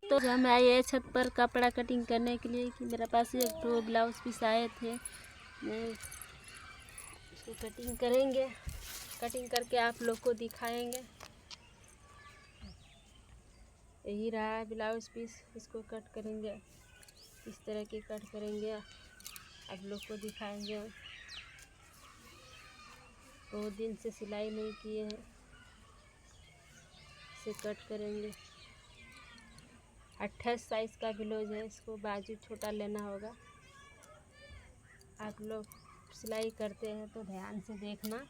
तो हम आए हैं छत पर कपड़ा कटिंग करने के लिए कि मेरे पास एक दो ब्लाउज पीस आए थे। मैं इसको कटिंग करेंगे, कटिंग करके आप लोग को दिखाएंगे। यही रहा है ब्लाउज पीस, इसको कट करेंगे, इस तरह की कट करेंगे, आप लोग को दिखाएंगे। बहुत दिन से सिलाई नहीं किए हैं, इसे कट करेंगे। 28 साइज का ब्लाउज है, इसको बाजू छोटा लेना होगा। आप लोग सिलाई करते हैं तो ध्यान से देखना,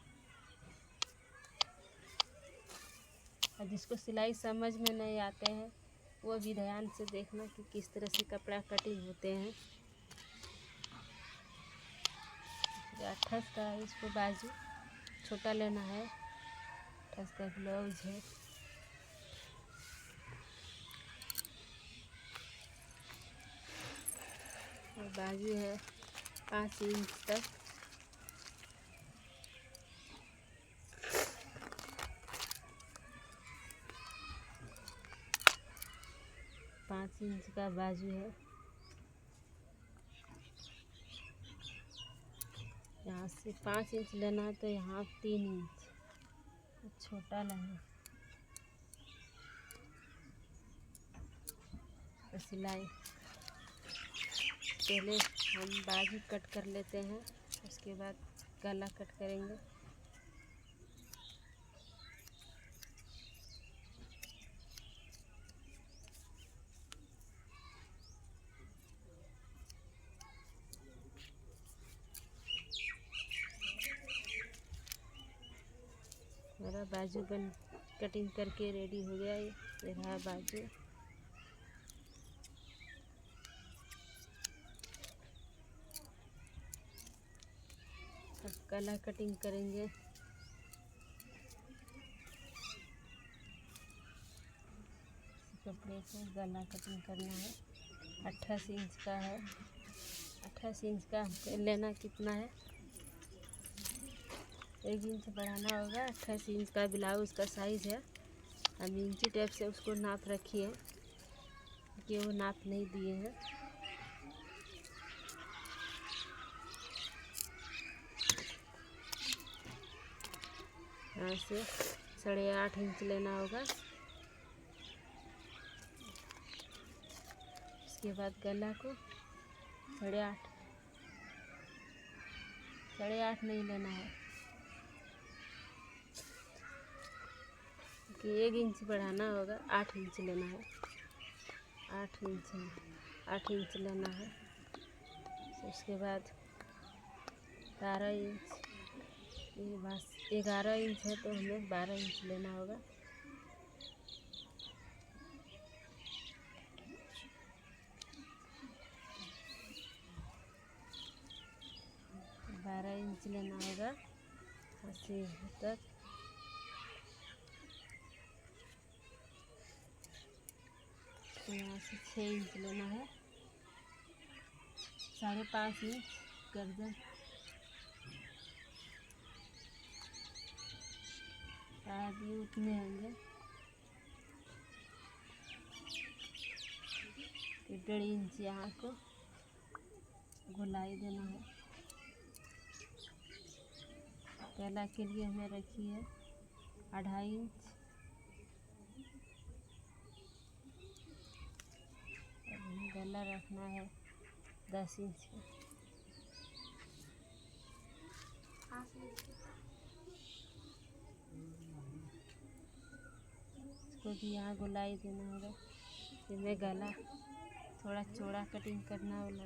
और जिसको सिलाई समझ में नहीं आते हैं वो भी ध्यान से देखना कि किस तरह से कपड़ा कटिंग होते हैं। 28 का है, इसको बाजू छोटा लेना है। 28 का ब्लाउज है। और बाजू है 5 इंच तक। पाँच इंच का बाजू है। यहाँ से 5 इंच लेना है तो यहाँ 3 इंच छोटा लेना। तो सिलाई पहले हम बाजू कट कर लेते हैं, उसके बाद गला कट करेंगे। मेरा बाजू बन कटिंग करके रेडी हो गया। ये रहा बाजू। अब गला कटिंग करेंगे। कपड़े को गला कटिंग करना है। 28 इंच का है। 28 इंच का लेना कितना है, 1 इंच बढ़ाना होगा। 28 इंच का ब्लाउज का साइज़ है। हम इंची टेप से उसको नाप रखिए कि वो नाप नहीं दिए हैं। यहाँ से 8.5 इंच लेना होगा। उसके बाद गला को 8.5 नहीं लेना है कि 1 इंच बढ़ाना होगा। 8 इंच लेना है। 8 इंच लेना है। उसके बाद 12 इंच, ये बस 11 इंच है तो हमें 12 इंच लेना होगा। 12 इंच लेना होगा 80 तक। तो यहाँ से 6 इंच लेना है। 5.5 इंच गर्दन, आदि उतने होंगे। 1.5 इंच यहाँ को गोलाई देना है। गला के लिए हमें रखी है 2.5 इंच। गला रखना है 10 इंच का। इसको भी यहाँ गोलाई देना होगा। इसमें गला थोड़ा चौड़ा कटिंग करना वाला,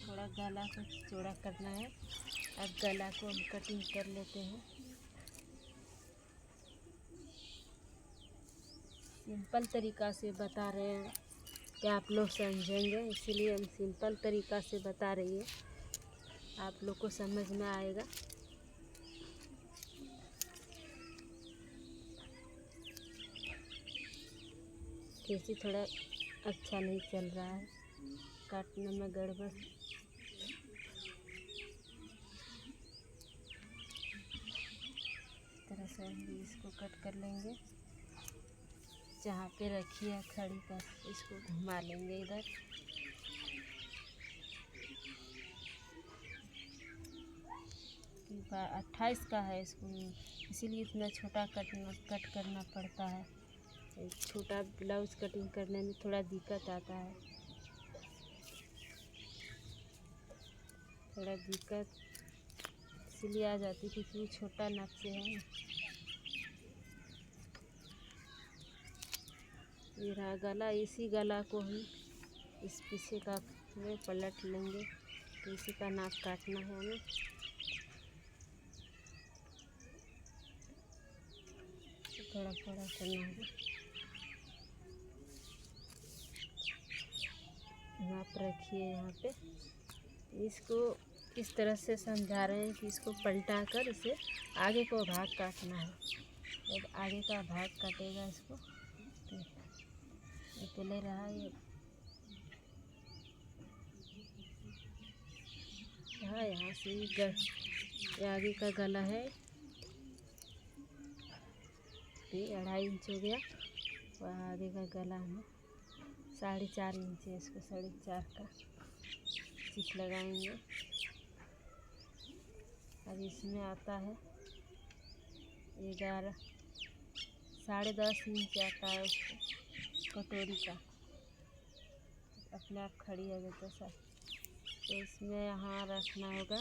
थोड़ा गला को चौड़ा करना है। अब गला को हम कटिंग कर लेते हैं। सिंपल तरीक़ा से बता रहे हैं कि आप लोग समझेंगे, इसीलिए हम सिंपल तरीक़ा से बता रही है, आप लोग को समझ में आएगा। कैसे थोड़ा अच्छा नहीं चल रहा है, काटने में गड़बड़। इस तरह से हम इसको कट कर लेंगे। जहाँ पे रखी है खड़ी कर इसको घुमा लेंगे इधर। कि 28 का है इसको, इसीलिए इतना छोटा कट करना पड़ता है। छोटा ब्लाउज कटिंग करने में थोड़ा दिक्कत आता है, थोड़ा दिक्कत इसलिए आ जाती है क्योंकि छोटा नाप से है ना। ये रहा गला, इसी गला को ही इस पीछे का में पलट लेंगे, तो इसी का नाप काटना है हमें। थोड़ा थोड़ा करना होगा, नाप रखिए यहाँ पे। इसको इस तरह से समझा रहे हैं कि इसको पलटा कर इसे आगे को भाग काटना है। जब आगे का भाग काटेगा इसको तो ये पहले रहा ये यहाँ से ये आगे का गला है, ये 2.5 इंच हो गया। वह आगे का गला हमें 4.5 इंच है, इसको 4.5 का स्टिच लगाएंगे। अब इसमें आता है 11 10.5 इंच आता है उसको कटोरी का, अपने आप खड़ी हो जाता है। तो इसमें यहाँ रखना होगा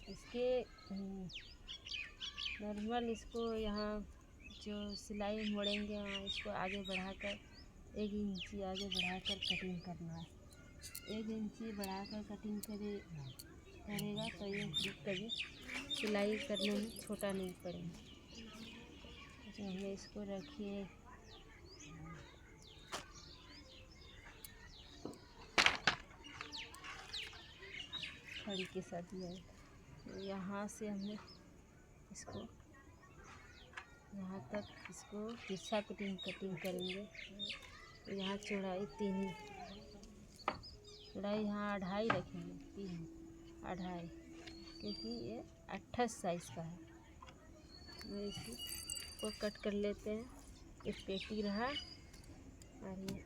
इसके नॉर्मल, इसको यहाँ जो सिलाई मोड़ेंगे वहाँ इसको आगे बढ़ाकर 1 इंची आगे बढ़ाकर कटिंग करना है। 1 इंची बढ़ाकर कटिंग करेगा तो ये कभी सिलाई करने में छोटा नहीं पड़ेगा। तो हमें इसको रखिए खड़ी के साथ दिया है। तो यहाँ से हमने इसको यहाँ तक इसको तिरछा कटिंग करेंगे। तो यहाँ चौड़ाई 3 इंच, चौड़ाई यहाँ 2.5 रखेंगे, 3 2.5, क्योंकि ये 28 साइज़ का है। तो इसी को कट कर लेते हैं। एक पेटी रहा और ये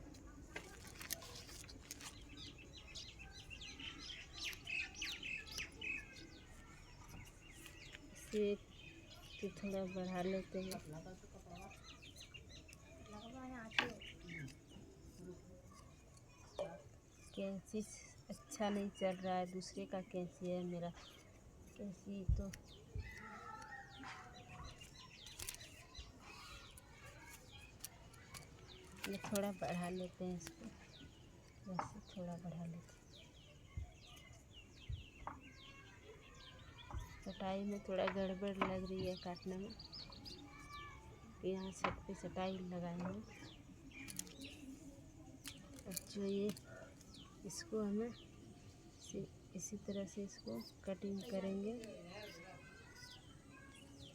इसे थोड़ा बढ़ा लेते हैं। कैंची अच्छा नहीं चल रहा है, दूसरे का कैंची है, मेरा कैंची तो ये थोड़ा बढ़ा लेते हैं इसको, वैसे थोड़ा बढ़ा लेते हैं। चटाई में थोड़ा गड़बड़ लग रही है काटने में, यहाँ छत पे चटाई लगाएंगे। अब जो ये इसको हमें इसी तरह से इसको कटिंग करेंगे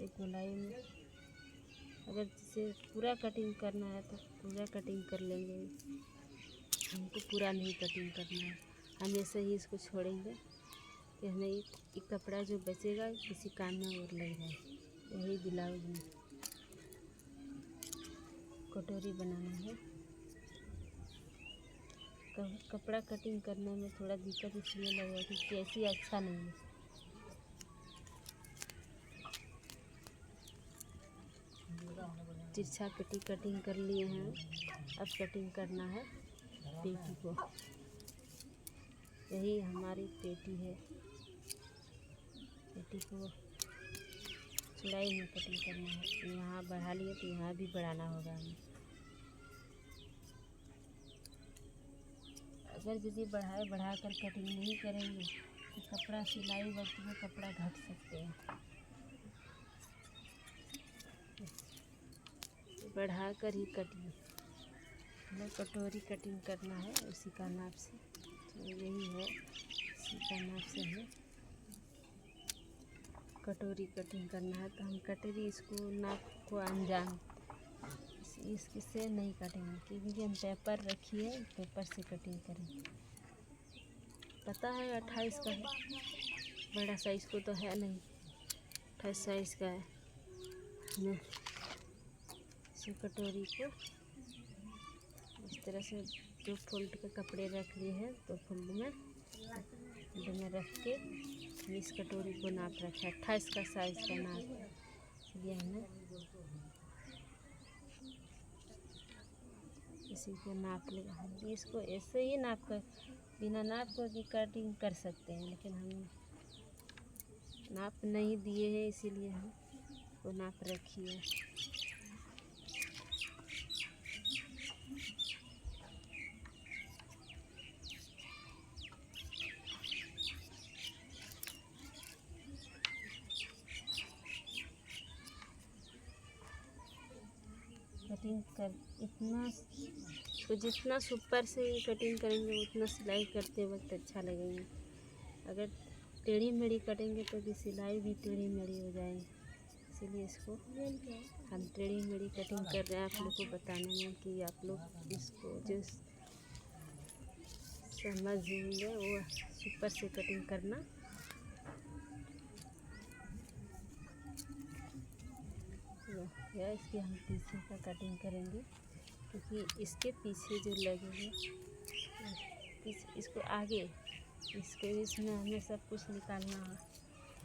एक गोलाई में। अगर जिसे पूरा कटिंग करना है तो पूरा कटिंग कर लेंगे, हमको पूरा नहीं कटिंग करना है, हम ऐसे ही इसको छोड़ेंगे कि हमें एक कपड़ा जो बचेगा किसी काम में और लग जाए। यही ब्लाउज में कटोरी बनाना है। कपड़ा कटिंग करने में थोड़ा दिक्कत इसलिए लगा कि कैसी अच्छा नहीं है। तिरछा पेटी कटिंग कर लिए हैं, अब कटिंग करना है पेटी को। यही हमारी पेटी है, पेटी को चौड़ाई में कटिंग करना है। यहाँ बढ़ा लिए तो यहाँ भी बढ़ाना होगा हमें। अगर यदि बढ़ाकर कटिंग नहीं करेंगे तो कपड़ा सिलाई वक्त में कपड़ा घट सकते हैं। बढ़ाकर ही कटिए, हमें कटोरी कटिंग करना है उसी का नाप से। तो यही है, इसी का नाप से हमें कटोरी कटिंग करना है। तो हम कटोरी इसको नाप को अनजान इससे नहीं काटेंगे, क्योंकि हम पेपर रखिए, पेपर से कटिंग करेंगे। पता है 28 का है, बड़ा साइज़ को तो है नहीं, 28 साइज़ का है। हमें टिश्यू कटोरी को इस तरह से 2 फोल्ड के कपड़े रख लिए हैं, 2 फोल्ड में रख के इस कटोरी को नाप रखा है। 28 का साइज़ का नाप लिया हमने। इसी को नाप लिया हम। इसको ऐसे ही नाप कर, बिना नाप कर की कटिंग कर सकते हैं, लेकिन हम नाप नहीं दिए हैं, इसीलिए हम को नाप रखी है। कटिंग कर इतना तो जितना सुपर से कटिंग करेंगे उतना सिलाई करते वक्त अच्छा लगेगा। अगर टेढ़ी मेढ़ी कटेंगे तो भी सिलाई भी टेढ़ी मेढ़ी हो जाएगी। इसीलिए इसको हम टेढ़ी मेढ़ी कटिंग कर रहे हैं आप लोग को बताने में, कि आप लोग इसको जो समझेंगे वो सुपर से कटिंग करना। या इसके हम पीछे का कटिंग करेंगे, क्योंकि इसके पीछे जो लगेंगे इसको आगे इसमें हमें सब कुछ निकालना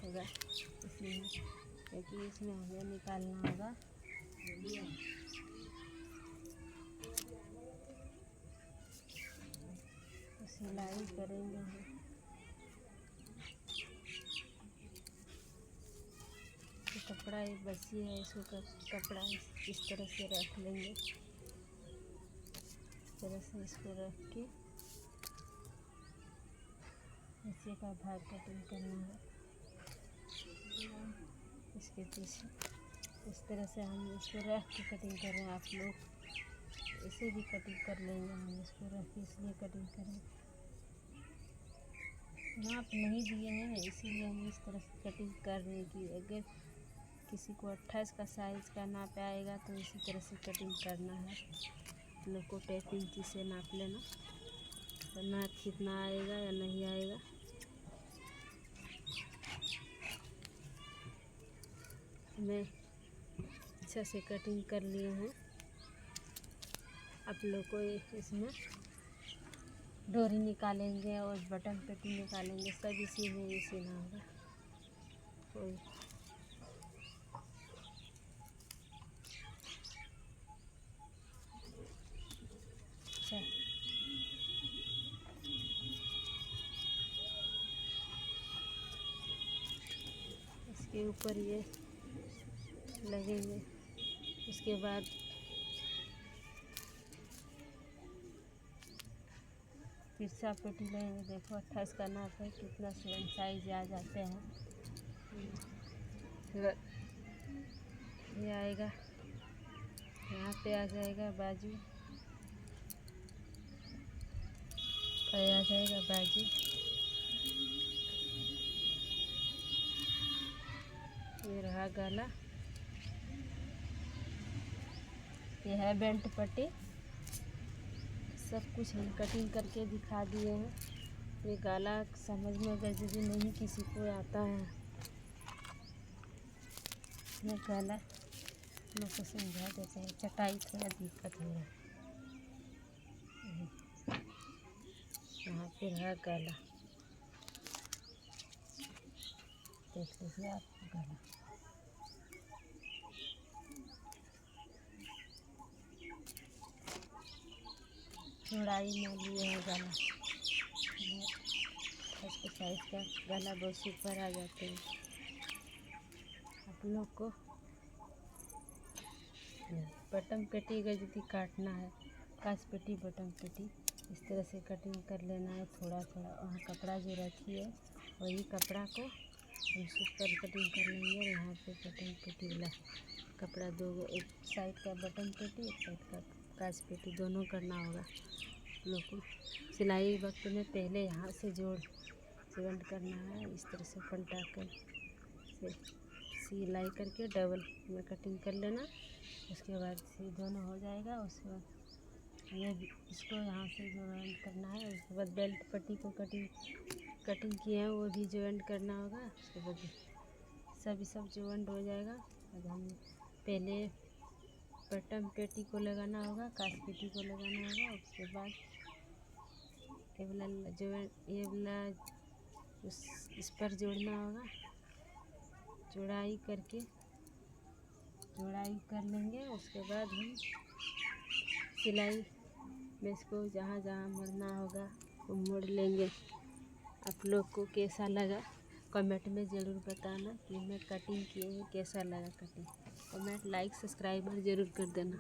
होगा, इसमें क्योंकि इसमें हमें निकालना होगा। तो सिलाई करेंगे हम। तो कपड़ा ये बची है, इसको कपड़ा इस तरह से रख लेंगे। इस तरह से इसको रख के नीचे का भाग कटिंग करना है इसके पीछे। इस तरह से हम इसको रख के कटिंग कर रहे हैं। आप लोग इसे भी कटिंग कर लेंगे। हम इसको रख के इसलिए कटिंग करें, नाप नहीं दिए हैं, इसीलिए हम इस तरह से कटिंग कर रहे हैं कि अगर किसी को 28 का साइज़ का नाप आएगा तो इसी तरह से कटिंग करना है। आप लोग को टेप इंची से नाप लेना, तो नाप कितना आएगा या नहीं आएगा। मैं अच्छा से कटिंग कर लिए हैं। आप लोग को इसमें डोरी निकालेंगे और बटन पट्टी निकालेंगे, सब इसी में ही सीना होगा। कोई अच्छा इसके ऊपर ये लगेंगे। उसके बाद तिरछा पेटी लेंगे। देखो 28 का नाप है, कितना साइज आ जाते हैं। ये आएगा, यहाँ पे आ जाएगा बाजू, पे आ जाएगा बाजू। ये रहा गला, ये है बेल्ट पट्टी। सब कुछ हम कटिंग करके दिखा दिए हैं। ये गला समझ में अगर यदि नहीं किसी को आता है, ये गला लोग को समझा देते हैं। चटाई थोड़ा दिक्कत हो रहा है। यहाँ पे रहा गला, देख लीजिए आप गला। चौड़ाई में लिए है गला, उसके साइज का गला बहुत ऊपर आ जाते हैं। आप लोग को बटन पेटी का यदि काटना है, काज पेटी बटन पेटी इस तरह से कटिंग कर लेना है। थोड़ा थोड़ा वहाँ कपड़ा जो रखी है वही कपड़ा को हम सुपर कटिंग कर लेंगे। और यहाँ पे बटन पेटी वाला कपड़ा दो, एक साइड का बटन पेटी, एक साइड का काज पेटी, दोनों करना होगा। लोग को सिलाई वक्त में पहले यहाँ से जॉइंट करना है। इस तरह से पलटा कर से सिलाई करके डबल में कटिंग कर लेना। उसके बाद से दोनों हो जाएगा। उसके बाद ये इसको यहाँ से जॉइंट करना है। उसके बाद बेल्ट पट्टी को कटिंग किए हैं वो भी जॉइंट करना होगा। उसके बाद सब जॉइंट हो जाएगा। अब हम पहले बटन पेटी को लगाना होगा, कास पेटी को लगाना होगा। उसके बाद ये वाला इस पर जोड़ना होगा। जोड़ाई कर लेंगे। उसके बाद हम सिलाई में इसको जहाँ जहाँ मोड़ना होगा वो मोड़ लेंगे। आप लोग को कैसा लगा कमेंट में ज़रूर बताना कि मैं कटिंग किए हैं, कैसा लगा कटिंग। कमेंट, लाइक, सब्सक्राइब ज़रूर कर देना।